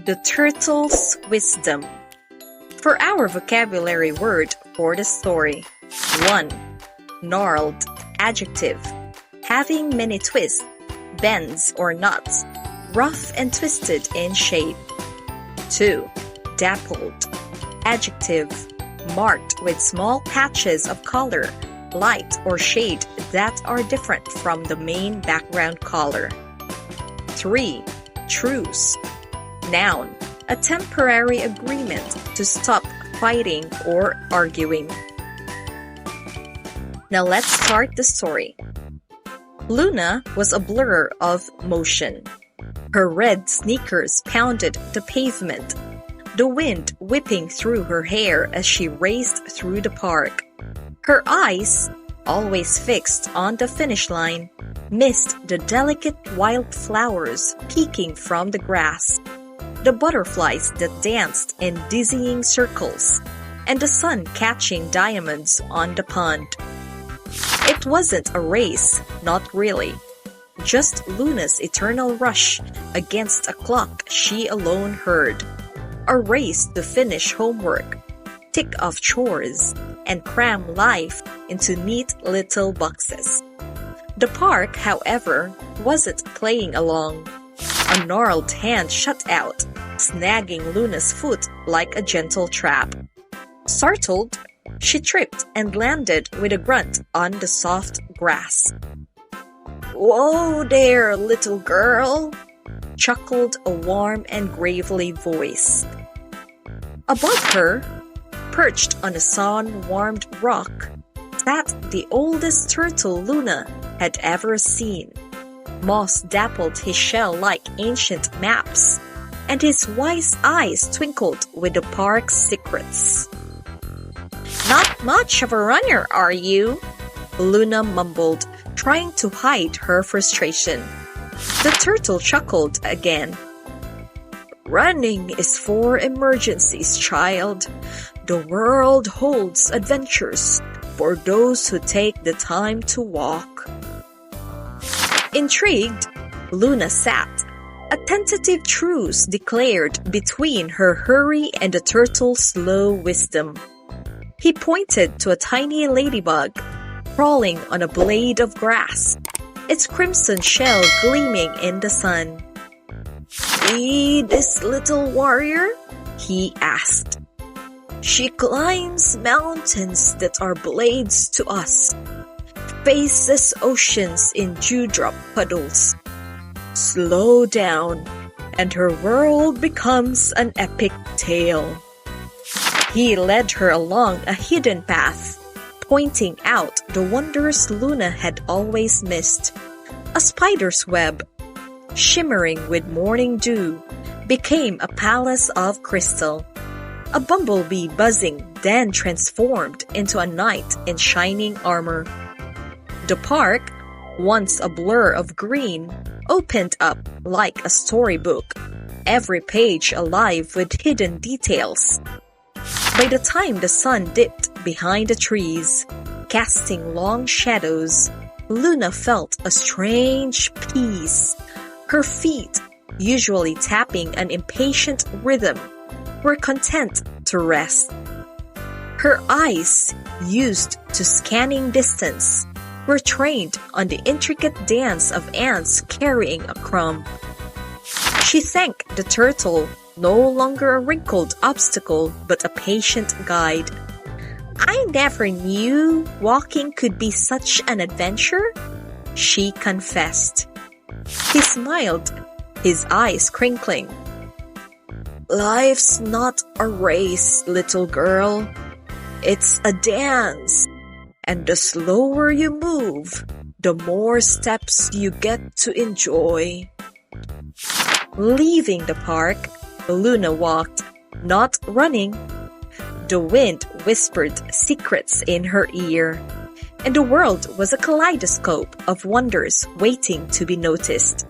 The turtle's wisdom. For our vocabulary word for the story. 1. Gnarled, adjective. Having many twists, bends or knots, rough and twisted in shape. 2. Dappled, adjective. Marked with small patches of color, light or shade that are different from the main background color. 3. Truce. Noun, a temporary agreement to stop fighting or arguing. Now let's start the story. Luna was a blur of motion. Her red sneakers pounded the pavement, the wind whipping through her hair as she raced through the park. Her eyes, always fixed on the finish line, missed the delicate wildflowers peeking from the grass, the butterflies that danced in dizzying circles, and the sun catching diamonds on the pond. It wasn't a race, not really. Just Luna's eternal rush against a clock she alone heard. A race to finish homework, tick off chores, and cram life into neat little boxes. The park, however, wasn't playing along. A gnarled hand shut out, snagging Luna's foot like a gentle trap. Startled, she tripped and landed with a grunt on the soft grass. "Whoa there, little girl," chuckled a warm and gravely voice. Above her, perched on a sun-warmed rock, sat the oldest turtle Luna had ever seen. Moss dappled his shell like ancient maps, and his wise eyes twinkled with the park's secrets. "Not much of a runner, are you?" Luna mumbled, trying to hide her frustration. The turtle chuckled again. "Running is for emergencies, child. The world holds adventures for those who take the time to walk." Intrigued, Luna sat. A tentative truce declared between her hurry and the turtle's slow wisdom. He pointed to a tiny ladybug, crawling on a blade of grass, its crimson shell gleaming in the sun. "See this little warrior?" he asked. "She climbs mountains that are blades to us, faces oceans in dewdrop puddles. Slow down, and her world becomes an epic tale." He led her along a hidden path, pointing out the wonders Luna had always missed. A spider's web, shimmering with morning dew, became a palace of crystal. A bumblebee buzzing then transformed into a knight in shining armor. The park, once a blur of green, opened up like a storybook, every page alive with hidden details. By the time the sun dipped behind the trees, casting long shadows, Luna felt a strange peace. Her feet, usually tapping an impatient rhythm, were content to rest. Her eyes, used to scanning distance, were trained on the intricate dance of ants carrying a crumb. She thanked the turtle, no longer a wrinkled obstacle but a patient guide. "I never knew walking could be such an adventure," she confessed. He smiled, his eyes crinkling. "Life's not a race, little girl. It's a dance. And the slower you move, the more steps you get to enjoy." Leaving the park, Luna walked, not running. The wind whispered secrets in her ear, and the world was a kaleidoscope of wonders waiting to be noticed.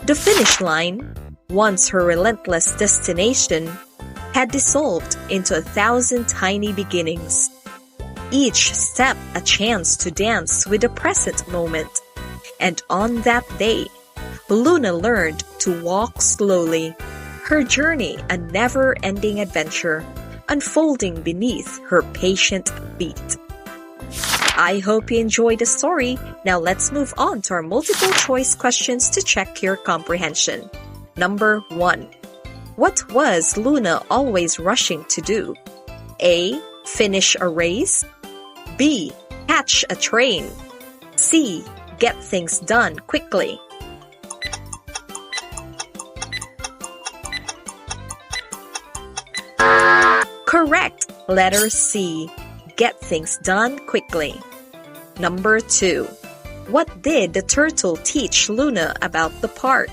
The finish line, once her relentless destination, had dissolved into 1,000 tiny beginnings. Each step a chance to dance with the present moment. And on that day, Luna learned to walk slowly, Her journey a never-ending adventure, unfolding beneath her patient feet. I hope you enjoyed the story. Now let's move on to our multiple choice questions to check your comprehension. Number 1. What was Luna always rushing to do? A. Finish a race. B. Catch a train. C. Get things done quickly. Correct! Letter C. Get things done quickly. Number 2. What did the turtle teach Luna about the park?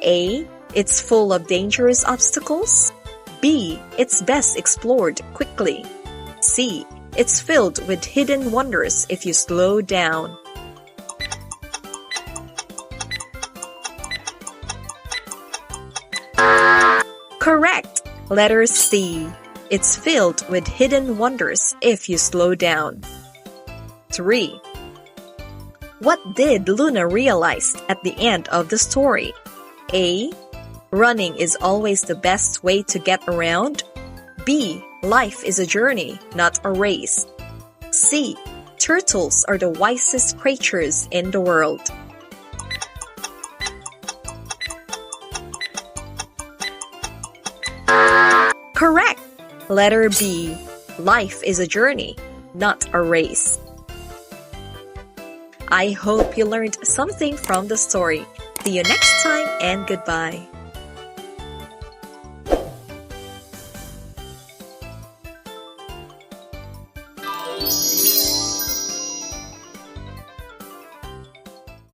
A. It's full of dangerous obstacles. B. It's best explored quickly. C. It's filled with hidden wonders if you slow down. Correct! Letter C. It's filled with hidden wonders if you slow down. 3. What did Luna realize at the end of the story? A. Running is always the best way to get around. B. Life is a journey, not a race. C. Turtles are the wisest creatures in the world. Correct! Letter B. Life is a journey, not a race. I hope you learned something from the story. See you next time and goodbye.